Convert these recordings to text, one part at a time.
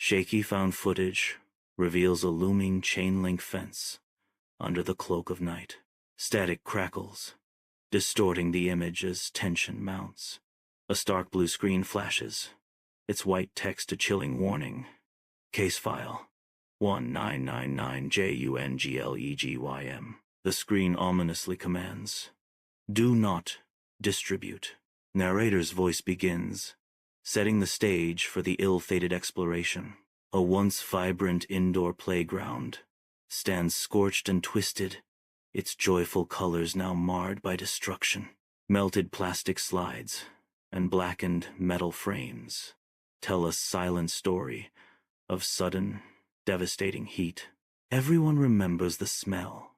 Shaky found footage reveals a looming chain-link fence under the cloak of night. Static crackles, distorting the image as tension mounts. A stark blue screen flashes, its white text a chilling warning. Case file 1999JUNGLEGYM. The screen ominously commands, "Do not distribute." Narrator's voice begins, setting the stage for the ill-fated exploration. A once vibrant indoor playground stands scorched and twisted, its joyful colors now marred by destruction. Melted plastic slides and blackened metal frames tell a silent story of sudden, devastating heat. Everyone remembers the smell,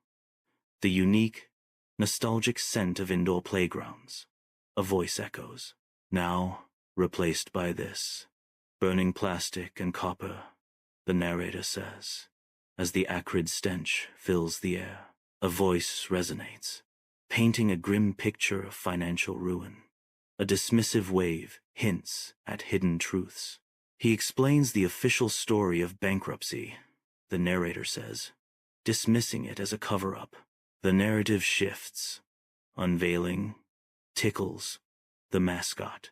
the unique, nostalgic scent of indoor playgrounds. A voice echoes, now replaced by this. Burning plastic and copper, the narrator says, as the acrid stench fills the air. A voice resonates, painting a grim picture of financial ruin. A dismissive wave hints at hidden truths. He explains the official story of bankruptcy, the narrator says, dismissing it as a cover-up. The narrative shifts, unveiling Tickles, the mascot,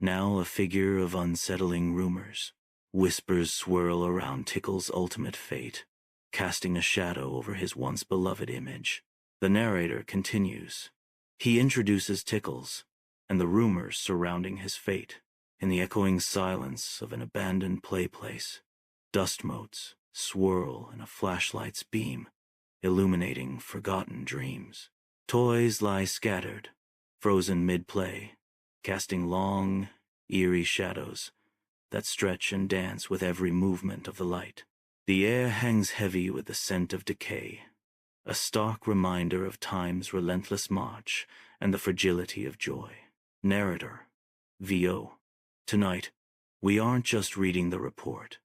now a figure of unsettling rumors. Whispers swirl around Tickles' ultimate fate, casting a shadow over his once beloved image. The narrator continues. He introduces Tickles and the rumors surrounding his fate. In the echoing silence of an abandoned playplace, dust motes swirl in a flashlight's beam, illuminating forgotten dreams. Toys lie scattered, frozen mid-play, casting long, eerie shadows that stretch and dance with every movement of the light. The air hangs heavy with the scent of decay, a stark reminder of time's relentless march and the fragility of joy. Narrator, VO. Tonight, we aren't just reading the report.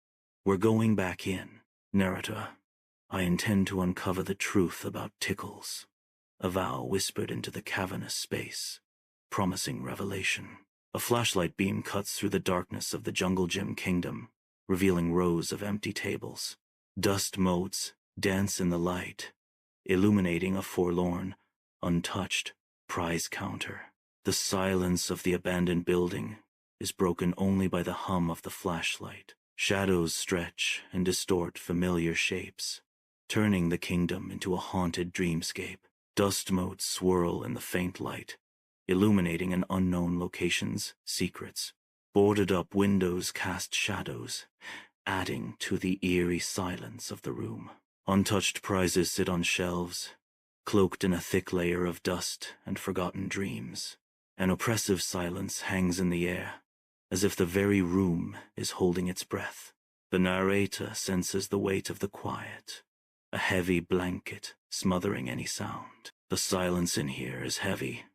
We're going back in. Narrator, I intend to uncover the truth about Tickles. A vow whispered into the cavernous space, promising revelation. A flashlight beam cuts through the darkness of the jungle gym kingdom, revealing rows of empty tables. Dust motes dance in the light, illuminating a forlorn, untouched prize counter. The silence of the abandoned building is broken only by the hum of the flashlight. Shadows stretch and distort familiar shapes, turning the kingdom into a haunted dreamscape. Dust motes swirl in the faint light, illuminating an unknown location's secrets. Boarded-up windows cast shadows, adding to the eerie silence of the room. Untouched prizes sit on shelves, cloaked in a thick layer of dust and forgotten dreams. An oppressive silence hangs in the air, as if the very room is holding its breath. The narrator senses the weight of the quiet, a heavy blanket smothering any sound. The silence in here is heavy,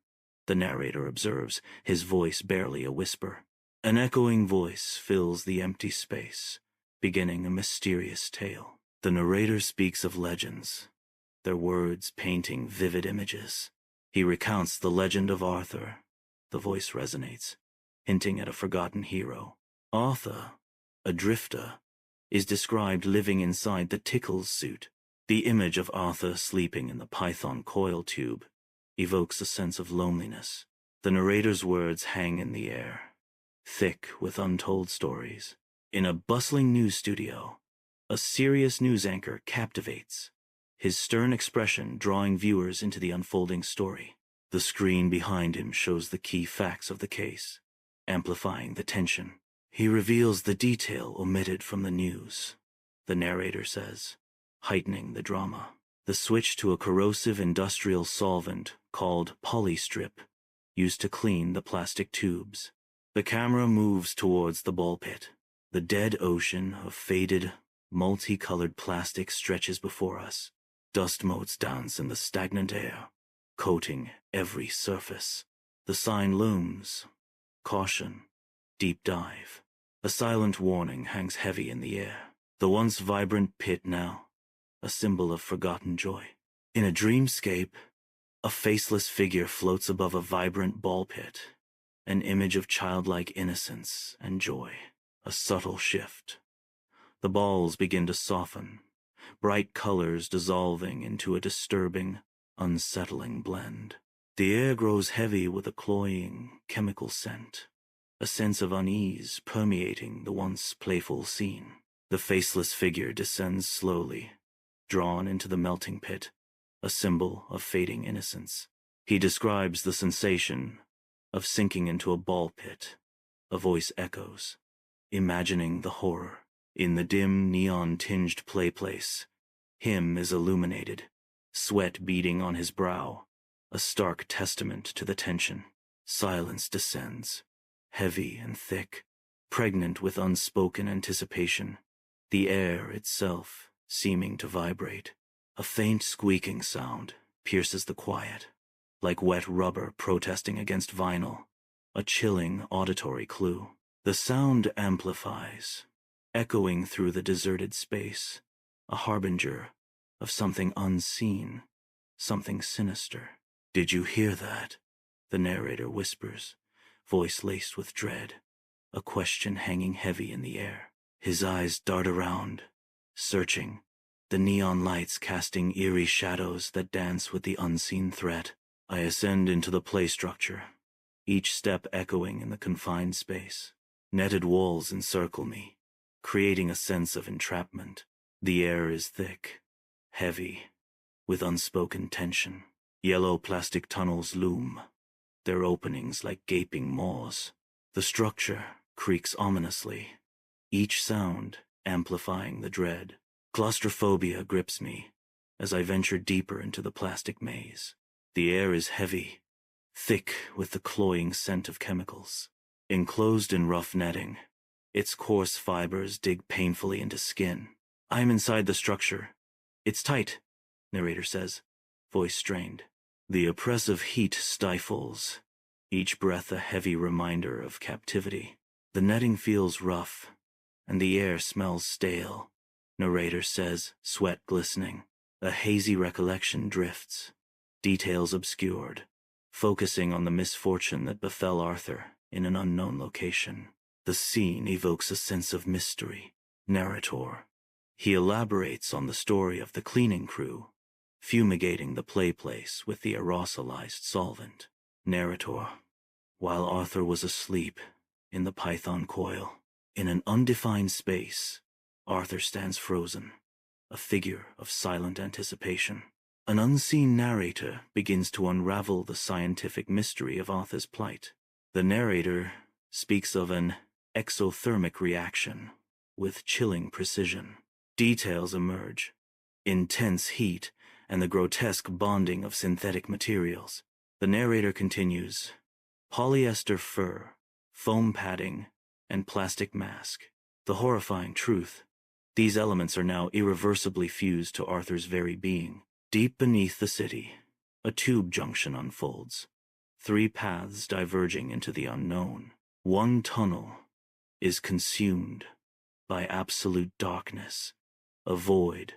the narrator observes, his voice barely a whisper. An echoing voice fills the empty space, beginning a mysterious tale. The narrator speaks of legends, their words painting vivid images. He recounts the legend of Arthur. The voice resonates, hinting at a forgotten hero. Arthur, a drifter, is described living inside the Tickles suit. The image of Arthur sleeping in the Python Coil tube evokes a sense of loneliness. The narrator's words hang in the air, thick with untold stories. In a bustling news studio, a serious news anchor captivates, his stern expression drawing viewers into the unfolding story. The screen behind him shows the key facts of the case, amplifying the tension. He reveals the detail omitted from the news, the narrator says, heightening the drama. The switch to a corrosive industrial solvent called polystrip, used to clean the plastic tubes. The camera moves towards the ball pit. The dead ocean of faded, multicolored plastic stretches before us. Dust motes dance in the stagnant air, coating every surface. The sign looms. Caution. Deep dive. A silent warning hangs heavy in the air. The once vibrant pit now, a symbol of forgotten joy. In a dreamscape, a faceless figure floats above a vibrant ball pit, an image of childlike innocence and joy. A subtle shift. The balls begin to soften, bright colors dissolving into a disturbing, unsettling blend. The air grows heavy with a cloying, chemical scent, a sense of unease permeating the once playful scene. The faceless figure descends slowly, drawn into the melting pit, a symbol of fading innocence. He describes the sensation of sinking into a ball pit. A voice echoes, imagining the horror. In the dim, neon-tinged playplace, him is illuminated, sweat beading on his brow, a stark testament to the tension. Silence descends, heavy and thick, pregnant with unspoken anticipation, the air itself seeming to vibrate. A faint squeaking sound pierces the quiet, like wet rubber protesting against vinyl, a chilling auditory clue. The sound amplifies, echoing through the deserted space, a harbinger of something unseen, something sinister. "Did you hear that?" the narrator whispers, voice laced with dread, a question hanging heavy in the air. His eyes dart around, searching, the neon lights casting eerie shadows that dance with the unseen threat. I ascend into the play structure, each step echoing in the confined space. Netted walls encircle me, creating a sense of entrapment. The air is thick, heavy, with unspoken tension. Yellow plastic tunnels loom, their openings like gaping maws. The structure creaks ominously, each sound amplifying the dread. Claustrophobia grips me as I venture deeper into the plastic maze. The air is heavy, thick with the cloying scent of chemicals. Enclosed in rough netting, its coarse fibers dig painfully into skin. I am inside the structure. "It's tight," narrator says, voice strained. The oppressive heat stifles, each breath a heavy reminder of captivity. The netting feels rough, and the air smells stale, narrator says, sweat glistening. A hazy recollection drifts, details obscured, focusing on the misfortune that befell Arthur in an unknown location. The scene evokes a sense of mystery. Narrator. He elaborates on the story of the cleaning crew, fumigating the playplace with the aerosolized solvent. Narrator. While Arthur was asleep in the Python Coil, in an undefined space, Arthur stands frozen, a figure of silent anticipation. An unseen narrator begins to unravel the scientific mystery of Arthur's plight. The narrator speaks of an exothermic reaction with chilling precision. Details emerge, intense heat and the grotesque bonding of synthetic materials. The narrator continues, polyester fur, foam padding, and plastic mask. The horrifying truth, these elements are now irreversibly fused to Arthur's very being. Deep beneath the city, a tube junction unfolds, 3 paths diverging into the unknown. One tunnel is consumed by absolute darkness, a void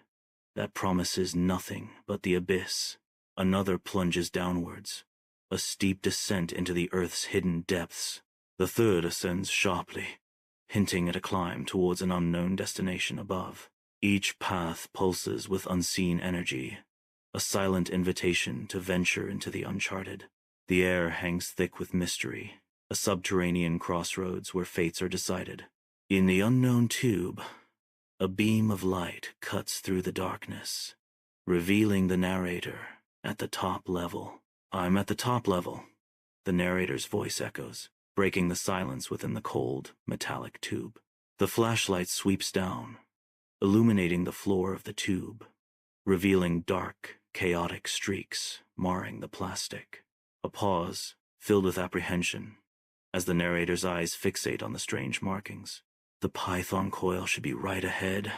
that promises nothing but the abyss. Another plunges downwards, a steep descent into the Earth's hidden depths. The third ascends sharply, hinting at a climb towards an unknown destination above. Each path pulses with unseen energy, a silent invitation to venture into the uncharted. The air hangs thick with mystery, a subterranean crossroads where fates are decided. In the unknown tube, a beam of light cuts through the darkness, revealing the narrator at the top level. "I'm at the top level," the narrator's voice echoes, breaking the silence within the cold, metallic tube. The flashlight sweeps down, illuminating the floor of the tube, revealing dark, chaotic streaks marring the plastic. A pause, filled with apprehension, as the narrator's eyes fixate on the strange markings. "The Python Coil should be right ahead,"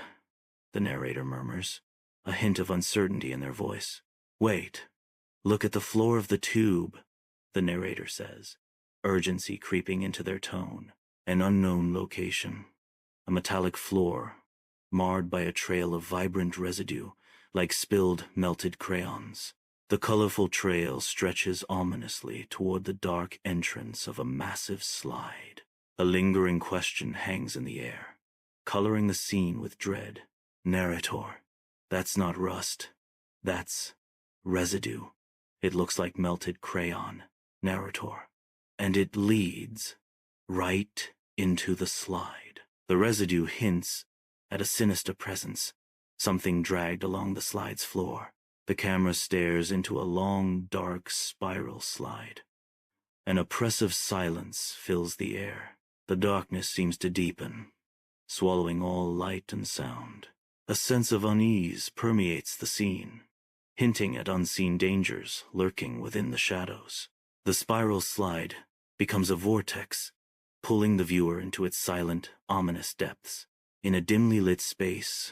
the narrator murmurs, a hint of uncertainty in their voice. "Wait, look at the floor of the tube," the narrator says, urgency creeping into their tone. An unknown location, a metallic floor, marred by a trail of vibrant residue, like spilled melted crayons. The colorful trail stretches ominously toward the dark entrance of a massive slide. A lingering question hangs in the air. coloring the scene with dread. Narrator. That's not rust. That's residue. It looks like melted crayon. Narrator. And it leads right into the slide. The residue hints at a sinister presence, something dragged along the slide's floor. The camera stares into a long, dark spiral slide. An oppressive silence fills the air. The darkness seems to deepen, swallowing all light and sound. A sense of unease permeates the scene, hinting at unseen dangers lurking within the shadows. The spiral slide becomes a vortex, pulling the viewer into its silent, ominous depths. In a dimly lit space,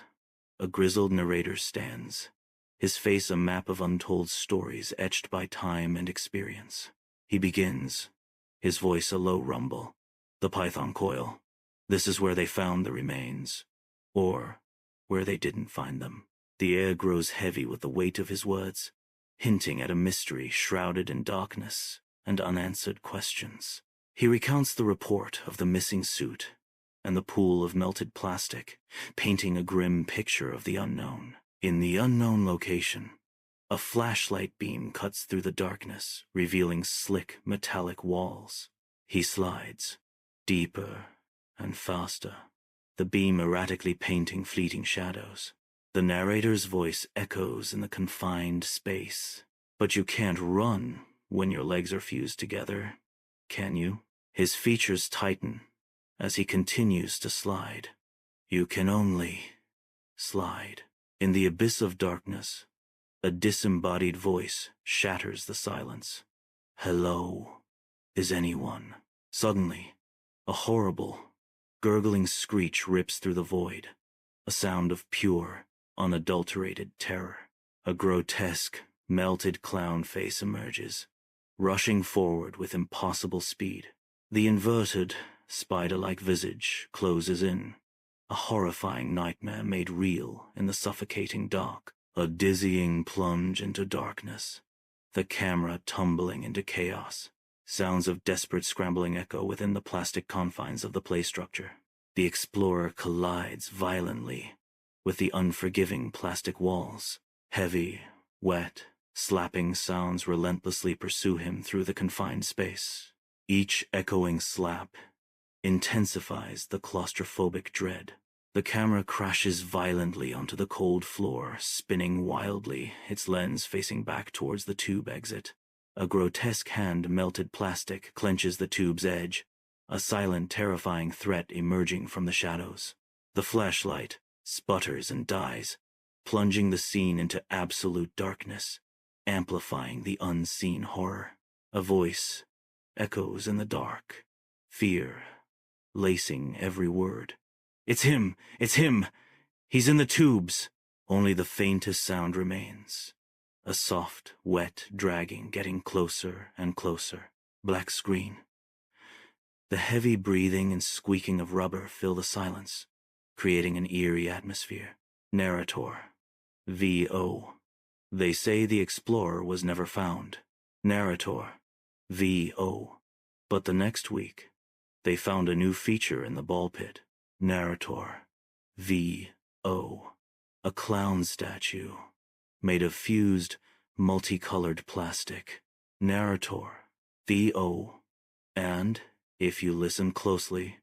a grizzled narrator stands, his face a map of untold stories etched by time and experience. He begins, his voice a low rumble. The Python Coil. This is where they found the remains, or where they didn't find them. The air grows heavy with the weight of his words, hinting at a mystery shrouded in darkness and unanswered questions. He recounts the report of the missing suit and the pool of melted plastic, painting a grim picture of the unknown. In the unknown location, a flashlight beam cuts through the darkness, revealing slick, metallic walls. He slides, deeper and faster, the beam erratically painting fleeting shadows. The narrator's voice echoes in the confined space. But you can't run when your legs are fused together, can you? His features tighten as he continues to slide. You can only slide. In the abyss of darkness, a disembodied voice shatters the silence. Hello, is anyone? Suddenly, a horrible, gurgling screech rips through the void, a sound of pure, unadulterated terror. A grotesque, melted clown face emerges, rushing forward with impossible speed. The inverted, spider-like visage closes in, a horrifying nightmare made real in the suffocating dark. A dizzying plunge into darkness, the camera tumbling into chaos. Sounds of desperate scrambling echo within the plastic confines of the play structure. The explorer collides violently with the unforgiving plastic walls. Heavy, wet, slapping sounds relentlessly pursue him through the confined space. Each echoing slap intensifies the claustrophobic dread. The camera crashes violently onto the cold floor, spinning wildly, its lens facing back towards the tube exit. A grotesque hand melted plastic clenches the tube's edge, a silent, terrifying threat emerging from the shadows. The flashlight sputters and dies, plunging the scene into absolute darkness, amplifying the unseen horror. A voice echoes in the dark, fear lacing every word. It's him! It's him! He's in the tubes! Only the faintest sound remains. A soft, wet dragging getting closer and closer. Black screen. The heavy breathing and squeaking of rubber fill the silence, creating an eerie atmosphere. Narrator. V.O. They say the explorer was never found. Narrator. V.O. But the next week, they found a new feature in the ball pit. Narrator. V.O. A clown statue, made of fused, multicolored plastic. Narrator. V.O. And, if you listen closely,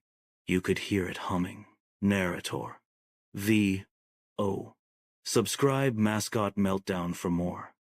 you could hear it humming. Narrator. V.O. Subscribe Mascot Meltdown for more.